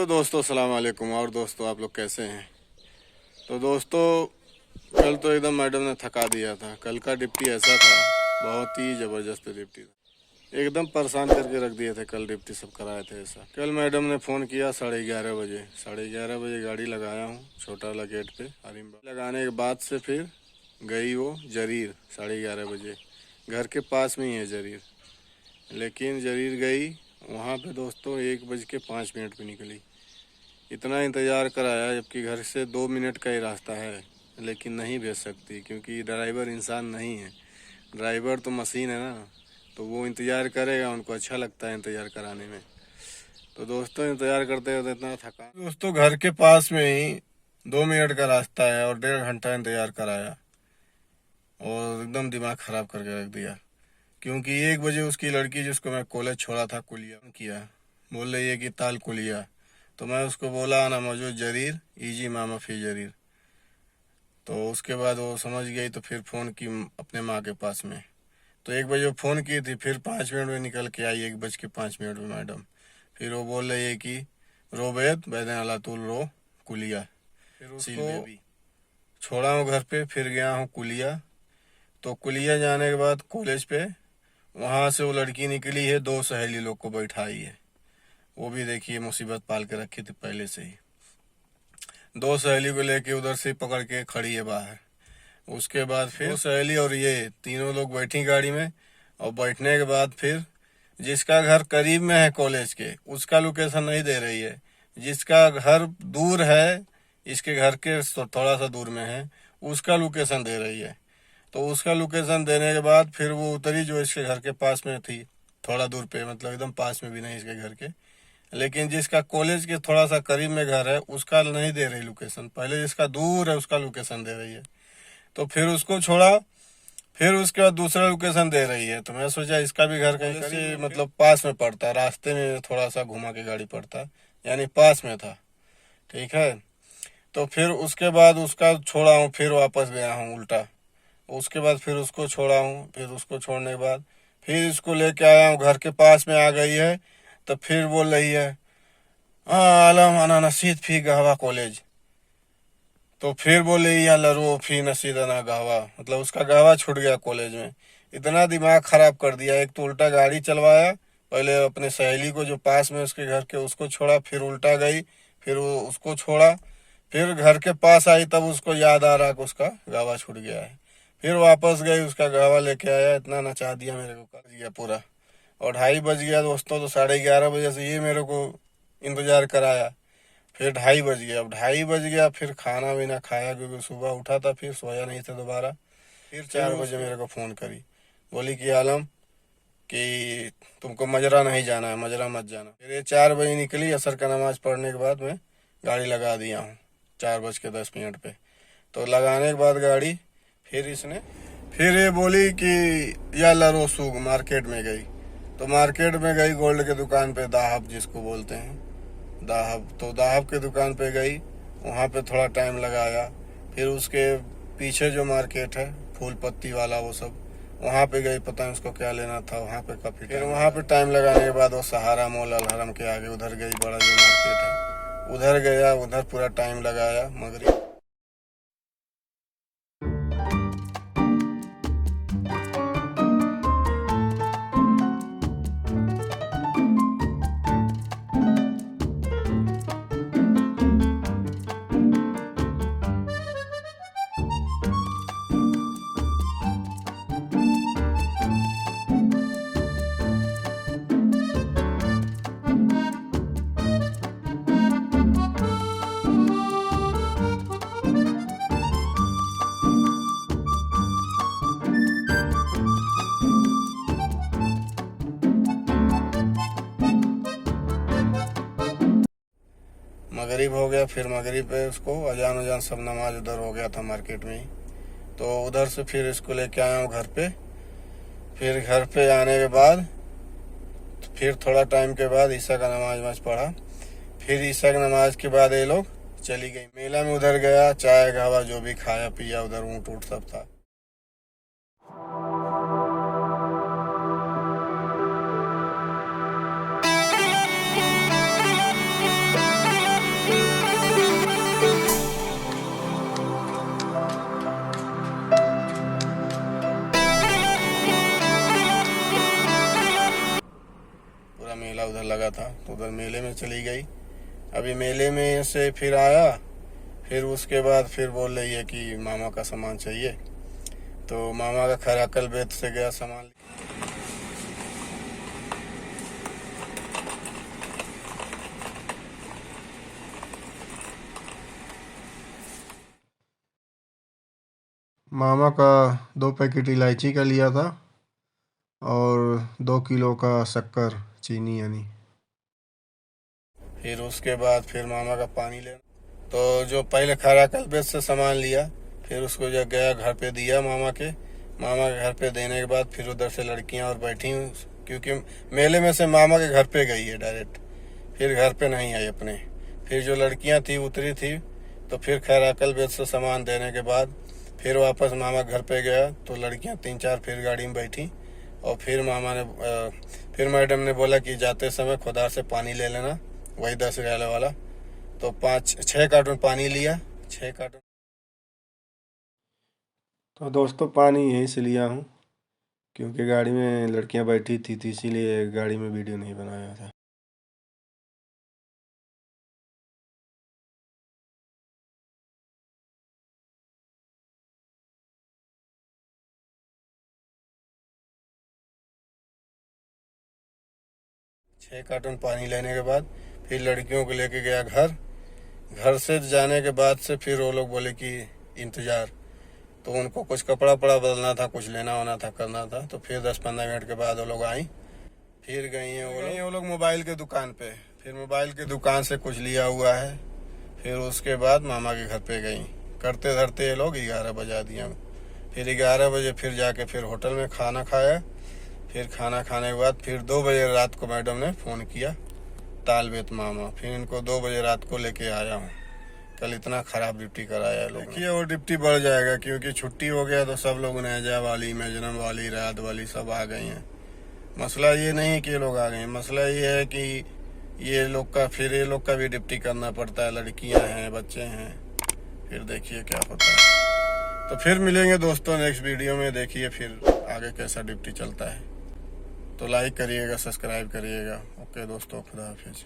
Hello दोस्तों, अस्सलाम वालेकुम। और दोस्तों, आप लोग कैसे हैं? तो दोस्तों, कल तो एकदम मैडम ने थका दिया था। कल का डिप्टी ऐसा था, बहुत ही ज़बरदस्त डिप्टी था। एकदम परेशान करके रख दिए थे। कल डिप्टी सब कराए थे ऐसा। कल मैडम ने फ़ोन किया 11:30 बजे। 11:30 बजे गाड़ी लगाया हूँ छोटा वाला गेट पे हरिम्बा लगाने के बाद से फिर गई वो जरीर 11:30 बजे। घर के पास में ही है जरीर, लेकिन जरीर गई वहाँ पे दोस्तों 1:05 पे निकली। इतना इंतज़ार कराया, जबकि घर से 2 मिनट का ही रास्ता है, लेकिन नहीं भेज सकती क्योंकि ड्राइवर इंसान नहीं है। ड्राइवर तो मशीन है ना, तो वो इंतज़ार करेगा, उनको अच्छा लगता है इंतज़ार कराने में। तो दोस्तों, इंतज़ार करते करते इतना थका। दोस्तों, घर के पास में ही 2 मिनट का रास्ता है और 1.5 घंटा इंतज़ार कराया और एकदम दिमाग ख़राब करके रख दिया। क्योंकि 1 बजे उसकी लड़की, जिसको मैं कॉलेज छोड़ा था, कुलिया किया, बोल रही है कि ताल कुलिया। तो मैं उसको बोला आना मौजूद जरीर इजी मामा फी जरीर। तो उसके बाद वो समझ गई, तो फिर फ़ोन की अपने माँ के पास में। तो 1 बजे वो फ़ोन की थी, फिर 5 मिनट में निकल के आई 1:05 में मैडम। फिर वो बोल रही है कि रोबेत बैदन अला तुल रो कुलिया। फिर उसको छोड़ा हूँ घर पे, फिर गया हूँ कुलिया। तो कुलिया जाने के बाद कॉलेज पे वहाँ से वो लड़की निकली है, 2 सहेली लोग को बैठाई है। वो भी देखिए मुसीबत पाल के रखी थी पहले से ही। 2 सहेली को लेके उधर से पकड़ के खड़ी है बाहर। उसके बाद फिर 2 सहेली और ये तीनों लोग बैठी गाड़ी में, और बैठने के बाद फिर जिसका घर करीब में है कॉलेज के, उसका लोकेशन नहीं दे रही है। जिसका घर दूर है, इसके घर के थोड़ा सा दूर में है, उसका लोकेशन दे रही है। तो उसका लोकेशन देने के बाद फिर वो उतरी जो इसके घर के पास में थी, थोड़ा दूर पे, मतलब एकदम पास में भी नहीं इसके घर के। लेकिन जिसका कॉलेज के थोड़ा सा करीब में घर है, उसका नहीं दे रही लोकेशन। पहले जिसका दूर है उसका लोकेशन दे रही है। तो फिर उसको छोड़ा, फिर उसके बाद दूसरा लोकेशन दे रही है। तो मैं सोचा इसका भी घर कहीं से मतलब पास में पड़ता है, रास्ते में थोड़ा सा घुमा के गाड़ी पड़ता है, यानी पास में था। ठीक है। तो फिर उसके बाद उसका छोड़ा हूँ, फिर वापस गया हूँ उल्टा। उसके बाद फिर उसको छोड़ा हूँ, फिर उसको छोड़ने के बाद फिर इसको लेके आया हूँ, घर के पास में आ गई है। तो फिर बोल रही है हाँ आलम अना नसीद फी गहवा कॉलेज। तो फिर बोले या लरो फी नसीद अना गहवा, मतलब उसका गहवा छूट गया कॉलेज में। इतना दिमाग खराब कर दिया। एक तो उल्टा गाड़ी चलवाया, पहले अपने सहेली को जो पास में उसके घर के, उसको छोड़ा, फिर उल्टा गई, फिर वो उसको छोड़ा, फिर घर के पास आई, तब उसको याद आ रहा कि उसका गहवा छूट गया है। फिर वापस गई, उसका गहवा लेके आया। इतना नचा दिया मेरे को, कर दिया पूरा। और 2:30 बज गया दोस्तों, तो 11:30 बजे से ये मेरे को इंतजार कराया। फिर 2:30 बज गया। अब 2:30 बज गया, फिर खाना भी खाया, क्योंकि सुबह उठा था, फिर सोया नहीं था दोबारा। फिर 4 बजे मेरे को फ़ोन करी, बोली कि आलम कि तुमको मजरा नहीं जाना है, मजरा मत जाना। फिर ये 4 बजे निकली, असर का नमाज पढ़ने के बाद मैं गाड़ी लगा दिया हूँ 4:10 पे। तो लगाने के बाद गाड़ी, फिर ये बोली कि या लरो सूग मार्केट में गई। तो मार्केट में गई, गोल्ड के दुकान पे, दाहब जिसको बोलते हैं, दाहब। तो दाहब के दुकान पे गई, वहाँ पे थोड़ा टाइम लगाया। फिर उसके पीछे जो मार्केट है फूल पत्ती वाला, वो सब, वहाँ पे गई, पता नहीं उसको क्या लेना था, वहाँ पे काफ़ी। फिर वहाँ पे टाइम लगाने के बाद वो सहारा मॉल अलहरम के आगे उधर गई, बड़ा जो मार्केट है उधर गया, उधर पूरा टाइम लगाया मगरिब। मगरिब हो गया, फिर मगरिब पे उसको अजान उजान सब नमाज उधर हो गया था मार्केट में ही। तो उधर से फिर इसको लेके आया हूँ घर पे। फिर घर पे आने के बाद फिर थोड़ा टाइम के बाद ईसा का नमाज वमाज पढ़ा। फिर ईसा की नमाज के बाद ये लोग चली गई मेला में। उधर गया, चाय गावा जो भी खाया पिया, उधर ऊँट ऊँट सब था। उधर मेले में चली गई। अभी मेले में से फिर आया, फिर उसके बाद फिर बोल रही है कि मामा का सामान चाहिए, तो मामा का खैराकल बेत से गया सामान। मामा का 2 पैकेट इलायची का लिया था और 2 किलो का शक्कर चीनी यानी। फिर उसके बाद फिर मामा का पानी लेना, तो जो पहले खैराकल बेत से सामान लिया, फिर उसको जब गया घर पे दिया मामा के घर पे देने के बाद फिर उधर से लड़कियां और बैठी हूँ, क्योंकि मेले में से मामा के घर पे गई है डायरेक्ट, फिर घर पे नहीं आई अपने। फिर जो लड़कियां थी उतरी थी, तो फिर खैराकल बेत से सामान देने के बाद फिर वापस मामा घर पे गया, तो लड़कियां 3-4 फिर गाड़ी में बैठी और फिर मामा ने फिर मैडम ने बोला कि जाते समय खुदा से पानी ले लेना, वही 10 रियाल वाला। तो 5-6 कार्टून पानी लिया, 6 कार्टून। तो दोस्तों पानी यहीं से लिया हूँ, क्योंकि गाड़ी में लड़कियां बैठी थी तो इसीलिए गाड़ी में वीडियो नहीं बनाया था। छः कार्टून पानी लेने के बाद फिर लड़कियों को लेके गया घर। घर से जाने के बाद से फिर वो लोग बोले कि इंतज़ार, तो उनको कुछ कपड़ा वपड़ा बदलना था, कुछ लेना होना था, करना था। तो फिर 10-15 मिनट के बाद वो लोग आई, फिर गई हैं वो लोग मोबाइल के दुकान पे। फिर मोबाइल के दुकान से कुछ लिया हुआ है, फिर उसके बाद मामा के घर पे गई। करते धरते ये लोग 11 बजा दिया। फिर 11 बजे फिर जाके फिर होटल में खाना खाया। फिर खाना खाने के बाद फिर 2 बजे रात को मैडम ने फ़ोन किया तालबेत मामा, फिर इनको 2 बजे रात को लेके आया हूँ। कल इतना ख़राब ड्यूटी कराया लोग। देखिए वो ड्यूटी बढ़ जाएगा, क्योंकि छुट्टी हो गया तो सब लोग नेजा वाली, मेजनम वाली, रात वाली सब आ गई हैं। मसला ये नहीं है कि ये लोग आ गए हैं, मसला ये है कि ये लोग का भी ड्यूटी करना पड़ता है। लड़कियां हैं, बच्चे हैं, फिर देखिए क्या होता है। तो फिर मिलेंगे दोस्तों नेक्स्ट वीडियो में, देखिए फिर आगे कैसा ड्यूटी चलता है। तो लाइक करिएगा, सब्सक्राइब करिएगा। ओके दोस्तों, खुदा हाफिज़।